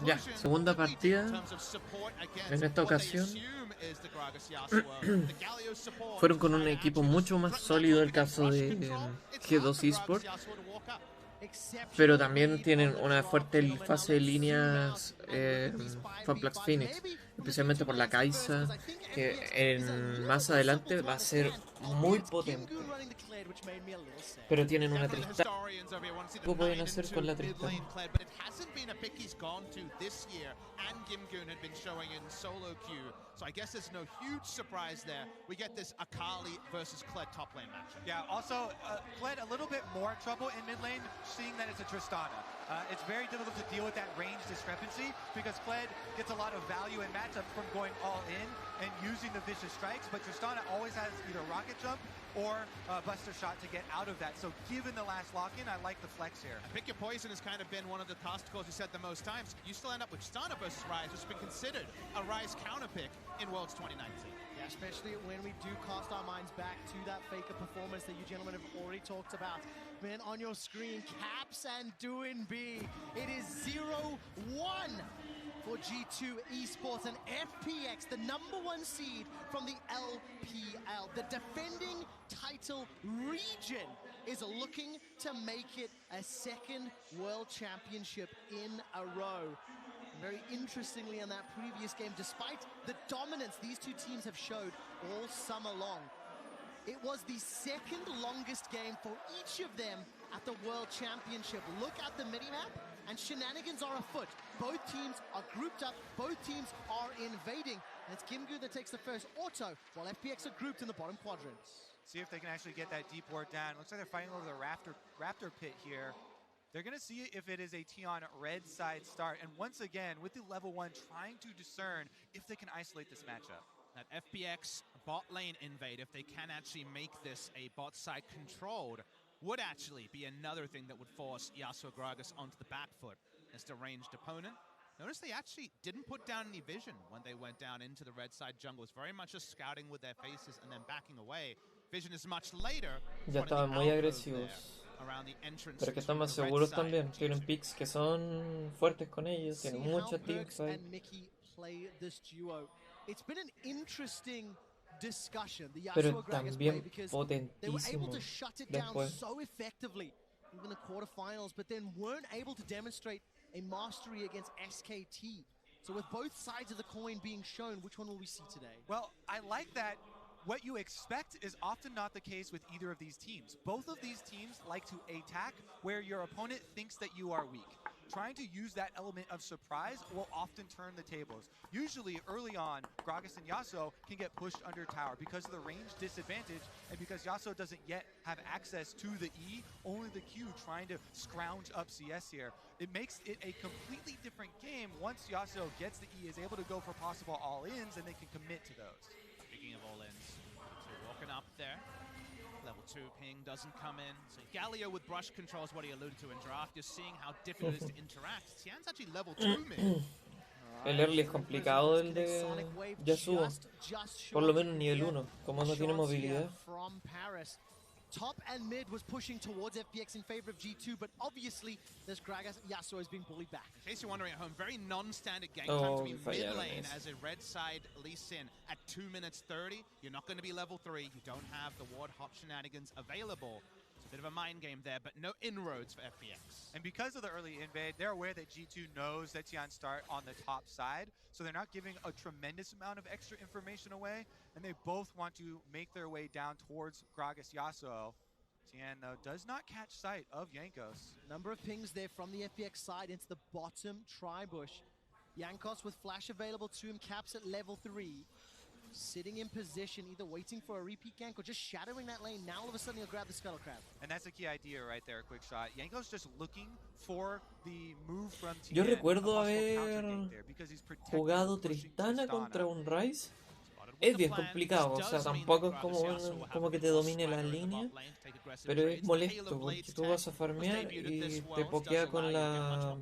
Ya, segunda partida. En esta ocasión fueron con un equipo mucho más sólido, el caso de G2 Esports, pero también tienen una fuerte fase de líneas Funplex Phoenix, especialmente por la Kaisa, que más adelante va a ser muy potente. Pero tienen una Tristana. ¿Qué pueden hacer con la Tristana? So I guess there's no huge surprise there. We get this Akali versus Kled top lane matchup. Yeah, also Kled a little bit more trouble in mid lane, seeing that it's a Tristana. It's very difficult to deal with that range discrepancy because Kled gets a lot of value in matchups from going all in and using the vicious strikes, but Tristana always has either rocket jump or Buster Shot to get out of that. So given the last lock-in, I like the flex here. And Pick Your Poison has kind of been one of the cost calls you said the most times. You still end up with Tristana versus Ryze, which has been considered a Ryze counter pick in Worlds 2019. Yeah, especially when we do cast our minds back to that Faker performance that you gentlemen have already talked about. Man, on your screen, Caps and Doin B. It is 0-1 for G2 Esports and FPX, the #1 seed from the LPL. The defending title region is looking to make it a second World Championship in a row. Very interestingly, in that previous game, despite the dominance these two teams have showed all summer long, it was the second longest game for each of them at the World Championship. Look at the minimap, and shenanigans are afoot. Both teams are grouped up, both teams are invading, and it's Kimgu that takes the first auto, while FPX are grouped in the bottom quadrant. See if they can actually get that deep ward down. Looks like they're fighting over the Raptor pit here. They're going to see if it is a Tion red side start. And once again, with the level 1, trying to discern if they can isolate this matchup. That FPX bot lane invade, if they can actually make this a bot side controlled, would actually be another thing that would force Yasuo Gragas onto the back foot as the ranged opponent. Notice they actually didn't put down any vision when they went down into the red side jungle. It's very much just scouting with their faces and then backing away. Vision is much later. Ya estaban muy agresivos. Pero que están más seguros también. Tienen picks que son fuertes con ellos. Tienen mucha teamfight. Pero también potentísimo después. Even the quarterfinals, but then weren't able to demonstrate a mastery against SKT. So with both sides of the coin being shown, which one will we see today? Well, I like that. What you expect is often not the case with either of these teams. Both of these teams like to attack where your opponent thinks that you are weak. Trying to use that element of surprise will often turn the tables. Usually, early on, Gragas and Yasuo can get pushed under tower because of the range disadvantage and because Yasuo doesn't yet have access to the E, only the Q trying to scrounge up CS here. It makes it a completely different game once Yasuo gets the E, is able to go for possible all-ins, and they can commit to those. Speaking of all-ins, so walking up there. Level 2 ping doesn't come in. So Galio with brush control is what he alluded to in draft. You're seeing how difficult it is to interact. Tian's actually level 2 mid. El early es complicado el de Yasuo. Por lo menos nivel 1. Como no tiene movilidad. Top and mid was pushing towards FPX in favor of G2, but obviously this Gragas Yasuo is being bullied back. In case you're wondering at home, very non-standard game time to be mid lane as a red side Lee Sin at 2 minutes 30. You're not going to be level 3. You don't have the ward hop shenanigans available. It's a bit of a mind game there, but no inroads for FPX. And because of the early invade, they're aware that G2 knows that Tian start on the top side, so they're not giving a tremendous amount of extra information away, and they both want to make their way down towards Gragas Yasuo. Tian, though, does not catch sight of Jankos. Number of pings there from the FPX side into the bottom tri-bush. Jankos with flash available to him, Caps at level 3. Sitting in position, either waiting for a repeat gank or just shadowing that lane. Now all of a sudden he'll grab the Scuttle Crab. And that's a key idea right there, quick shot. Jankos just looking for the move from Tian. Yo recuerdo haber jugado Tristana contra un Ryze. Es bien complicado, o sea, tampoco es como que te domine las líneas, pero es molesto porque tú vas a farmear y te pokea con la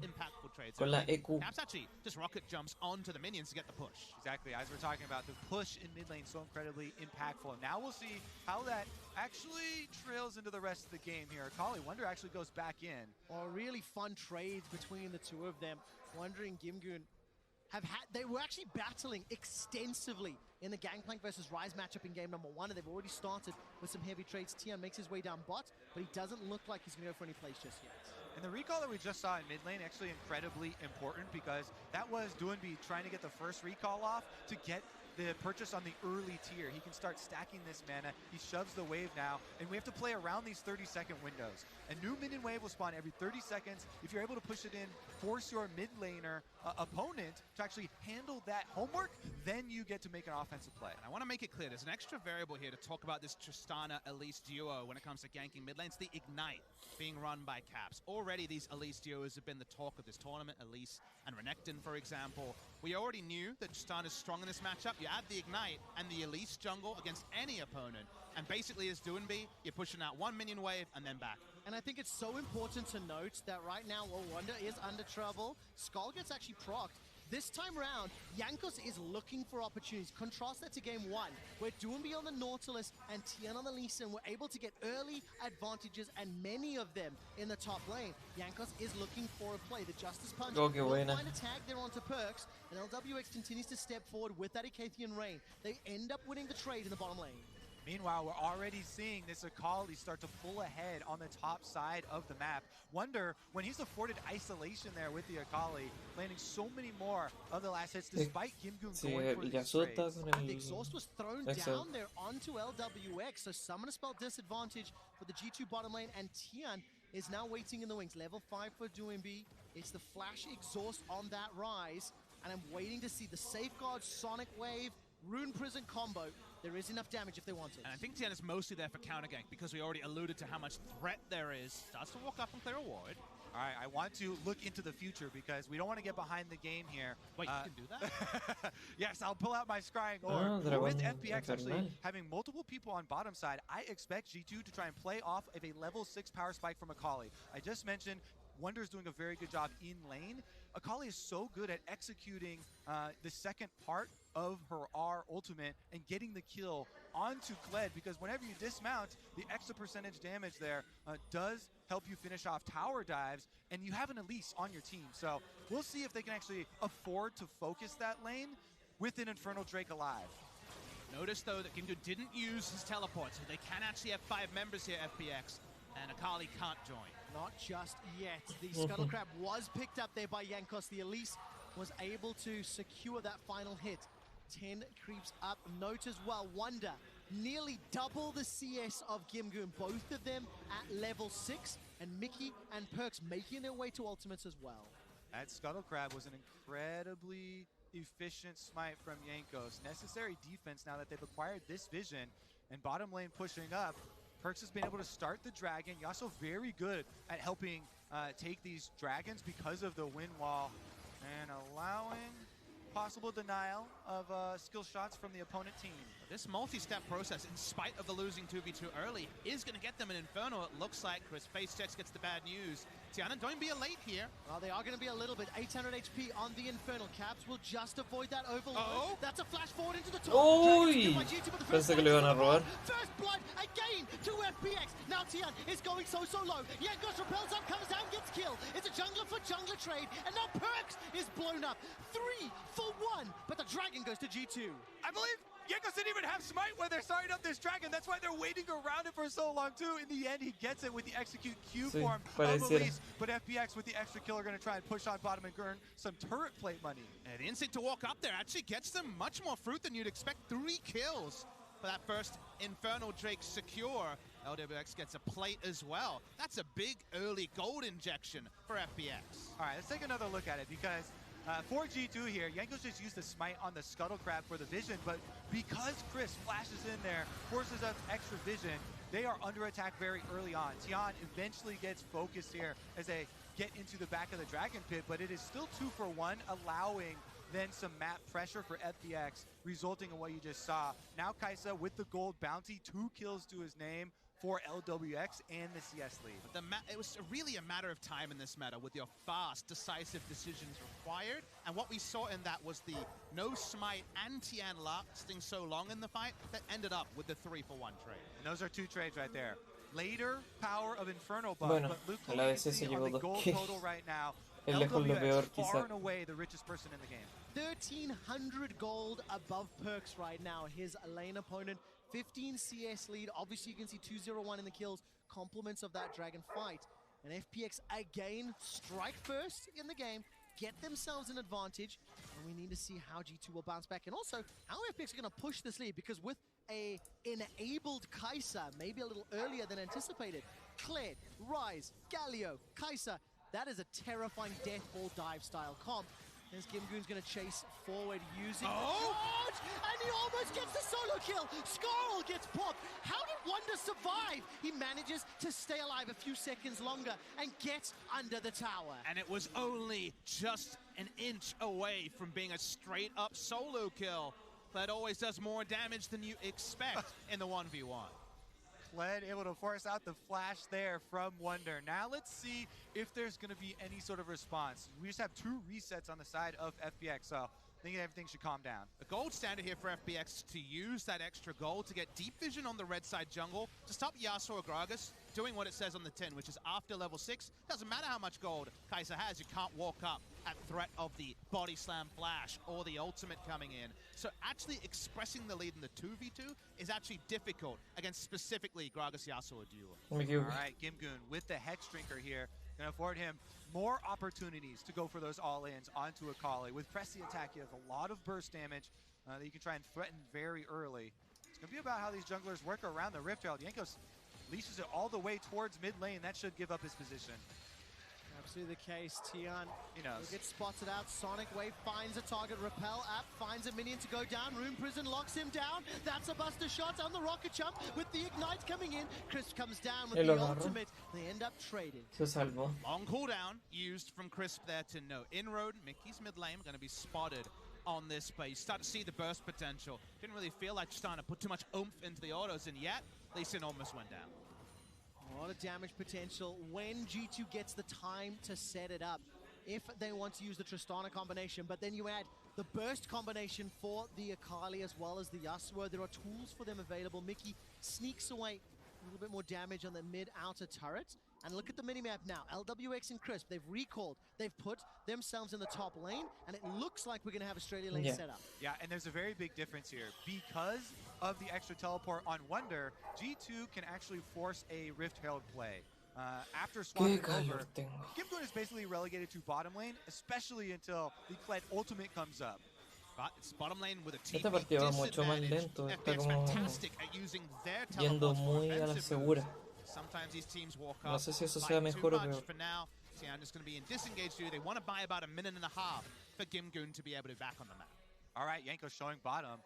trades con la early. EQ. Caps actually just rocket jumps onto the minions to get the push. Exactly, as we're talking about, the push in mid lane so incredibly impactful. And now we'll see how that actually trails into the rest of the game here. Akali Wonder actually goes back in. Or really fun trades between the two of them. Wondering Gimgoon they were actually battling extensively in the Gangplank versus Ryze matchup in game number 1, and they've already started with some heavy trades. Tian makes his way down bot, but he doesn't look like he's going to go for any plays just yet. And the recall that we just saw in mid lane actually incredibly important, because that was Doinby trying to get the first recall off to get the purchase on the early tier. He can start stacking this mana. He shoves the wave now, and we have to play around these 30-second windows. A new minion wave will spawn every 30 seconds. If you're able to push it in, force your mid laner opponent to actually handle that homework, then you get to make an offensive play. I want to make it clear, there's an extra variable here to talk about this Tristana-Elise duo when it comes to ganking mid lane. It's the Ignite being run by Caps. Already these Elise duos have been the talk of this tournament. Elise and Renekton, for example. We already knew that Tristana's strong in this matchup. You add the Ignite and the Elise jungle against any opponent, and basically as Doinby, you're pushing out one minion wave and then back. And I think it's so important to note that right now, Wonder is under trouble. Skull gets actually procced. This time around, Jankos is looking for opportunities. Contrast that to game 1, where Doinby on the Nautilus and Tian on the Lee Sin were able to get early advantages, and many of them in the top lane. Jankos is looking for a play. The Justice Punch will find a tag there onto Perks, and LWX continues to step forward with that Icathian Rain. They end up winning the trade in the bottom lane. Meanwhile, we're already seeing this Akali start to pull ahead on the top side of the map. Wonder, when he's afforded isolation there with the Akali, landing so many more of the last hits despite Gimgoon going for these trades. The exhaust was thrown down there onto LWX, so Summoner Spell disadvantage for the G2 bottom lane, and Tian is now waiting in the wings. Level 5 for Doinby. It's the flash exhaust on that Ryze, and I'm waiting to see the Safeguard Sonic Wave Rune Prison combo. There is enough damage if they want it. And I think Tian is mostly there for counter gank, because we already alluded to how much threat there is. Starts to walk up and clear a ward. All right, I want to look into the future because we don't want to get behind the game here. Wait, you can do that? Yes, I'll pull out my scrying orb. With FPX actually having multiple people on bottom side, I expect G2 to try and play off of a level 6 power spike from Akali. I just mentioned Wonder's doing a very good job in lane. Akali is so good at executing the second part of her R ultimate and getting the kill onto Kled, because whenever you dismount, the extra percentage damage there does help you finish off tower dives, and you have an Elise on your team. So we'll see if they can actually afford to focus that lane with an Infernal Drake alive. Notice though that Gimgoon didn't use his teleport, so they can actually have 5 members here, FPX, and Akali can't join. Not just yet. The Scuttle Crab was picked up there by Jankos. The Elise was able to secure that final hit. 10 creeps up. Note as well, Wonder nearly double the CS of Gimgoon. Both of them at level 6, and Mickey and Perks making their way to ultimates as well. That Scuttle Crab was an incredibly efficient smite from Jankos. Necessary defense now that they've acquired this vision, and bottom lane pushing up. Perks has been able to start the dragon. Yasuo very good at helping take these dragons because of the wind wall and allowing possible denial of skill shots from the opponent team. This multi-step process, in spite of the losing 2v2 early, is going to get them an Inferno, it looks like. Chris Facechecks gets the bad news. Tiana, don't be a late here. Well, they are going to be a little bit. 800 HP on the Infernal. Caps will just avoid that overload. That's a flash forward into the top. Uy, pensé que le iban a robar. First blood again to FPX. Now Tian is going so low. Jankos repels up, comes down, gets killed. It's a jungler for jungler trade, and now Perks is blown up. 3 for 1, but the dragon goes to G2. I believe Jankos didn't even have smite when they're starting up this dragon. That's why they're waiting around it for so long too. In the end, he gets it with the execute Q form of Elise, but FPX with the extra kill are going to try and push on bottom and earn some turret plate money. And the instinct to walk up there actually gets them much more fruit than you'd expect. 3 kills for that first Infernal Drake secure. LWX gets a plate as well. That's a big early gold injection for FPX. All right, let's take another look at it, because for G2 here, Jankos just used the smite on the Scuttle Crab for the vision, but because Chris flashes in there, forces up extra vision, they are under attack very early on. Tian eventually gets focused here as they get into the back of the Dragon Pit, but it is still 2 for 1, allowing then some map pressure for FPX, resulting in what you just saw. Now Kaisa with the gold bounty, 2 kills to his name. for LWX and the CS lead. But it was really a matter of time in this meta with your fast, decisive decisions required. And what we saw in that was the no smite and Tian lasting so long in the fight that ended up with the 3-for-1 trade. And those are 2 trades right there. Later power of Infernal buff, Bueno, but Luke, a la vez se on llevó the 2 gold kills. total right now, Es lejos lo peor, LWX far quizá. and away the richest person in the game. 1,300 gold above Perks right now. His lane opponent, 15 CS lead. Obviously, you can see 2-0-1 in the kills. Compliments of that Dragon fight. And FPX again strike first in the game, get themselves an advantage, and we need to see how G2 will bounce back. And also, how FPX are going to push this lead, because with a enabled Kai'Sa, maybe a little earlier than anticipated, Kled, Rise, Galio, Kai'Sa, that is a terrifying death ball dive style comp. As Gimgoon's going to chase forward using charge, and he almost gets the solo kill. Skarl gets popped. How did Wonder survive? He manages to stay alive a few seconds longer and gets under the tower. And it was only just an inch away from being a straight up solo kill. That always does more damage than you expect in the 1v1. Kled able to force out the flash there from Wonder. Now let's see if there's going to be any sort of response. We just have 2 resets on the side of FPX, so I think everything should calm down. The gold standard here for FBX to use that extra gold to get deep vision on the red side jungle to stop Yasuo Gragas doing what it says on the tin, which is after level 6, doesn't matter how much gold Kai'Sa has, you can't walk up at threat of the body slam flash or the ultimate coming in. So actually expressing the lead in the 2v2 is actually difficult against specifically Gragas Yasuo duo. All right, Gimgoon with the Hex Drinker here, gonna afford him more opportunities to go for those all-ins onto Akali. With Press the Attack, you have a lot of burst damage that you can try and threaten very early. It's gonna be about how these junglers work around the Rift Herald. Jankos leashes it all the way towards mid lane. That should give up his position. Absolutely the case. Tian He knows. will get spotted out. Sonic Wave finds a target. Repel app finds a minion to go down. Rune Prison locks him down. That's a buster shot on the rocket jump with the ignite coming in. Crisp comes down with the ultimate. They end up trading. Se salvó. Long cooldown used from Crisp there to no inroad. Mickey's mid lane going to be spotted on this play. You start to see the burst potential. Didn't really feel like starting to put too much oomph into the autos, and yet Lee Sin almost went down. A lot of damage potential when G2 gets the time to set it up, if they want to use the Tristana combination. But then you add the burst combination for the Akali as well as the Yasuo. There are tools for them available. Mickey sneaks away a little bit more damage on the mid-outer turret. And look at the minimap now. LWX and Crisp, they've recalled. They've put themselves in the top lane, and it looks like we're going to have Australia lane set up. Yeah, and there's a very big difference here. Because of the extra teleport on Wonder, G2 can actually force a Rift Herald play. After swapping over, Gimgoon is basically relegated to bottom lane, especially until the Kled ultimate comes up. But it's bottom lane with a TP Esta partida va mucho más lento. Está como fantastic at using their yendo teleports muy a la segura. Sometimes these teams walk No up sé si eso like sea too mejor o much. peor. For now, Tian is going to be in disengaged view. They want to buy about a minute and a half for Gimgoon to be able to be back on the map. All right, Yanko showing bottom.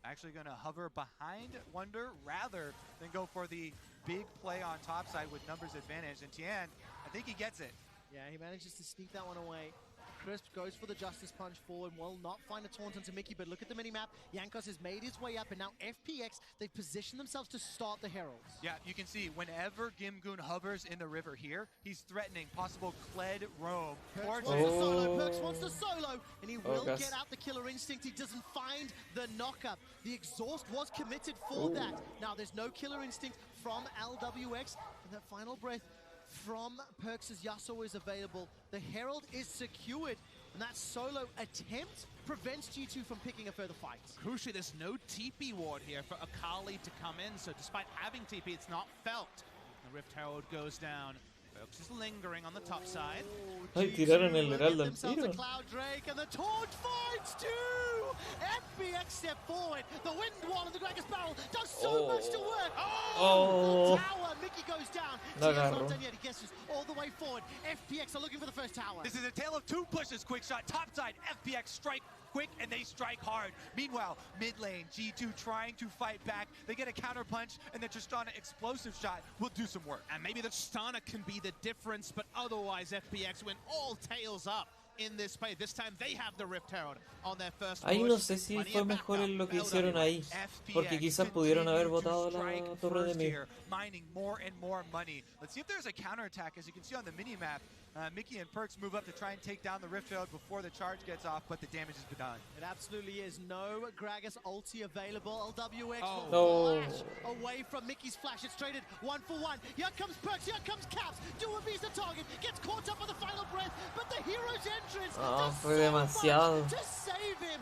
Actually going to hover behind Wonder rather than go for the big play on top side with numbers advantage. And Tian, I think he gets it. Yeah, he manages to sneak that one away. Crisp goes for the Justice Punch forward, will not find a taunt onto Mickey, but look at the minimap. Jankos has made his way up, and now FPX, they've positioned themselves to start the Heralds. Yeah, you can see whenever Gimgoon hovers in the river here, he's threatening possible Kled roam. Perks wants to solo, Perks wants to solo, and he will gosh. get out the Killer Instinct. He doesn't find the knock-up. The exhaust was committed for that. Now, there's no Killer Instinct from LWX, and that final breath from Perks' Yasuo is available. The Herald is secured, and that solo attempt prevents G2 from picking a further fight. Crucially, there's no TP ward here for Akali to come in, so despite having TP, it's not felt. The Rift Herald goes down. Perks is lingering on the top side. Ay, tiraron el Heraldo al Themselves a tiro. Cloud Drake, and the Torch finds two! FBX step forward. The Wind Wall and the Gragas Barrel does so much to work. Oh. The tower. Mickey goes down. La Tian's not agarró. done yet. He gets all the way forward. FPX are looking for the first tower. This is a tale of 2 pushes. Quick shot, top side, FPX strike quick, and they strike hard. Meanwhile, mid lane, G2 trying to fight back. They get a counter punch, and the Tristana explosive shot will do some work. And maybe the Tristana can be the difference, but otherwise FPX went all tails up in this play. This time they have the Rift Herald on their first Ahí no push. sé si Plenty fue of mejor backup en lo que for hicieron LWX. ahí, porque quizás pudieron haber botado la torre de mid. Mining more and more money. Let's see if there's a counterattack. As you can see on the mini-map, Mickey and Perks move up to try and take down the Rift Herald before the charge gets off, but the damage has been done. It absolutely is. No Gragas ulti available. LWX No. will flash away from Mickey's flash. It's traded 1-for-1. Here comes Perks, here comes Caps. Duabee's the target. Gets caught up on the final breath, but the hero's entrance does fue so demasiado. much to save him.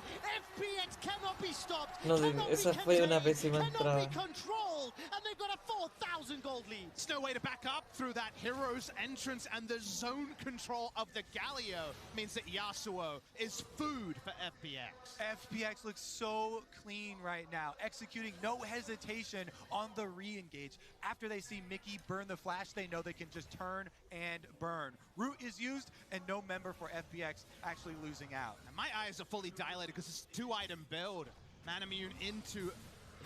FPX cannot be stopped. No, cannot esa be fue una contained, pésima cannot entrada. be controlled, and they've got a 4,000 gold lead. There's no way to back up through that hero's entrance, and the zone control of the Galio means that Yasuo is food for FPX. FPX looks so clean right now, executing no hesitation on the re-engage. After they see Mickey burn the flash, they know they can just turn and burn. Root is used, and no member for FPX actually losing out. And my eyes are fully dilated because it's a 2-item build. Manamune into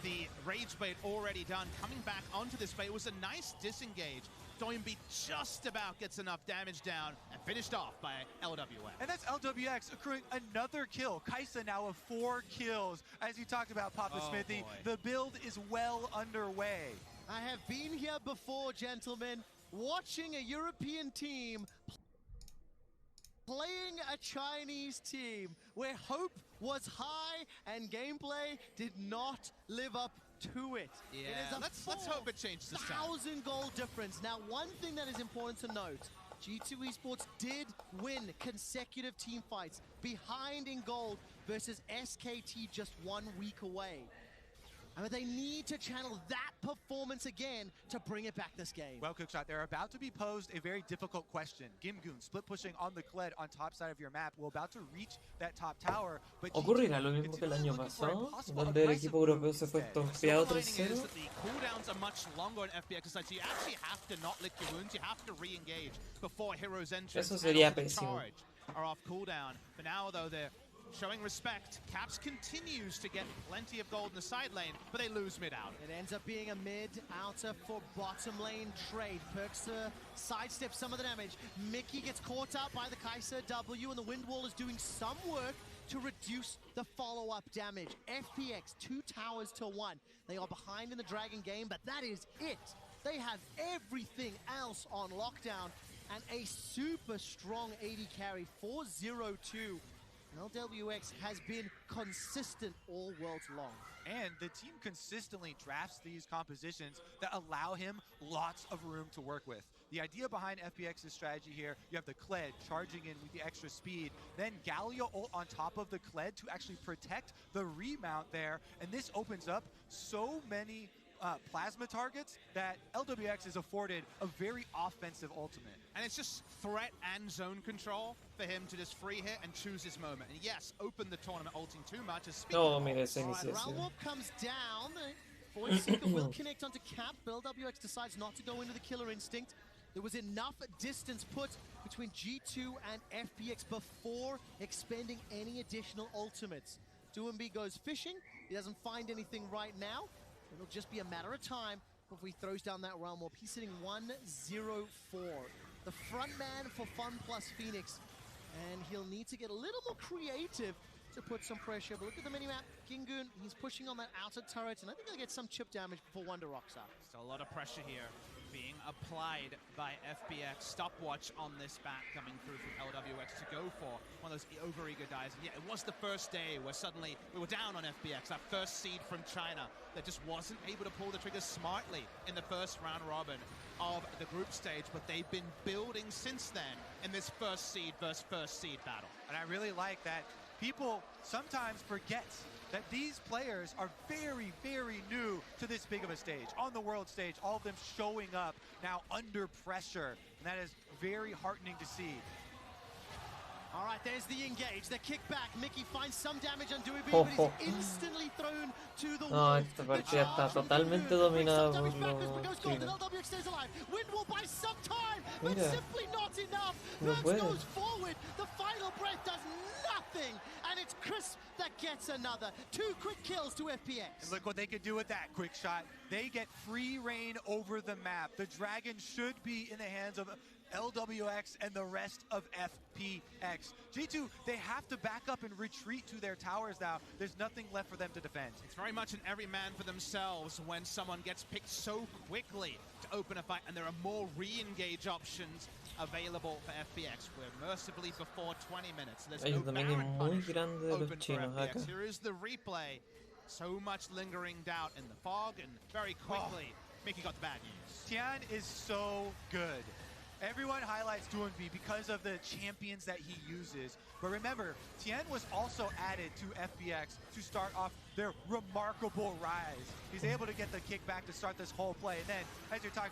the Rage Blade already done. Coming back onto this play, it was a nice disengage. Doinby just about gets enough damage down and finished off by LWX. And that's LWX accruing another kill. Kaisa now with 4 kills. As you talked about, Papa Smithy, the build is well underway. I have been here before, gentlemen, watching a European team playing a Chinese team where hope was high and gameplay did not live up to it. Yeah, It is a let's hope it changes this time. 1,000 goal difference. Now, one thing that is important to note, G2 Esports did win consecutive team fights behind in gold versus SKT just 1 week away. I mean, they need to channel that performance again to bring it back this game. Well, Cookshot, they're about to be posed a very difficult question. Gimgoon split pushing on the Kled on top side of your map. We're about to reach that top tower, but ¿Ocurrirá lo mismo que el año pasado, donde el equipo europeo se fue tospeado 3-0? The cooldowns are much longer on FPX's side, so you actually have to not lick your wounds. You have to re-engage before Hero's entrance Eso sería and also the pésimo. charge are off cooldown. But now, though, they're showing respect. Caps continues to get plenty of gold in the side lane, but they lose mid out. It ends up being a mid-outer for bottom lane trade. Perks to sidestep some of the damage. Mickey gets caught up by the Kaiser W, and the Wind Wall is doing some work to reduce the follow-up damage. FPX, 2 towers to 1. They are behind in the Dragon game, but that is it. They have everything else on lockdown, and a super strong AD carry, 4-0-2. LWX has been consistent all worlds long. And the team consistently drafts these compositions that allow him lots of room to work with. The idea behind FPX's strategy here, you have the Kled charging in with the extra speed, then Galio ult on top of the Kled to actually protect the remount there, and this opens up so many plasma targets that LWX is afforded a very offensive ultimate. And it's just threat and zone control for him to just free hit and choose his moment. And yes, open the tournament ulting too much. No, mira esa Alright, iniciación. Round Warp comes down. Void Seeker will connect onto Cap, but LWX decides not to go into the Killer Instinct. There was enough distance put between G2 and FPX before expending any additional ultimates. Duembi goes fishing. He doesn't find anything right now. It'll just be a matter of time before he throws down that Realm Warp. He's sitting 1-0-4. The front man for Fun plus Phoenix. And he'll need to get a little more creative to put some pressure. But look at the minimap. Gingoon, he's pushing on that outer turret. And I think he'll get some chip damage before Wonder rocks up. Still a lot of pressure here being applied by FPX. Stopwatch on this back coming through from LWX to go for one of those overeager dives. And yeah, it was the first day where suddenly we were down on FPX, that first seed from China that just wasn't able to pull the trigger smartly in the first round robin of the group stage, but they've been building since then in this first seed versus first seed battle. And I really like that people sometimes forget that these players are very, very new to this big of a stage. On the world stage, all of them showing up now under pressure. And that is very heartening to see. All right, there's the engage, the kickback. Mickey finds some damage on Duembi, but he's instantly thrown to the wall. No, esta partida está totalmente dominada por los chinos. LWX stays alive. Windwall by some time, but Mira. simply not enough. No Perks puede. goes forward. The final breath does nothing, and it's Crisp that gets another. 2 quick kills to FPX. And look what they could do with that quick shot. They get free reign over the map. The Dragon should be in the hands of LWX and the rest of FPX. G2, they have to back up and retreat to their towers now. There's nothing left for them to defend. It's very much an every man for themselves when someone gets picked so quickly to open a fight, and there are more re-engage options available for FPX. We're mercifully before 20 minutes. There's Hay no un dominio Baron muy punish grande de los open for chinos FPX. acá. Here is the replay. So much lingering doubt in the fog, and very quickly, Mickey got the bad news. Tian is so good. Everyone highlights Doinb because of the champions that he uses. But remember, Tian was also added to FPX to start off their remarkable rise. He's able to get the kickback to start this whole play. And then, as you're talking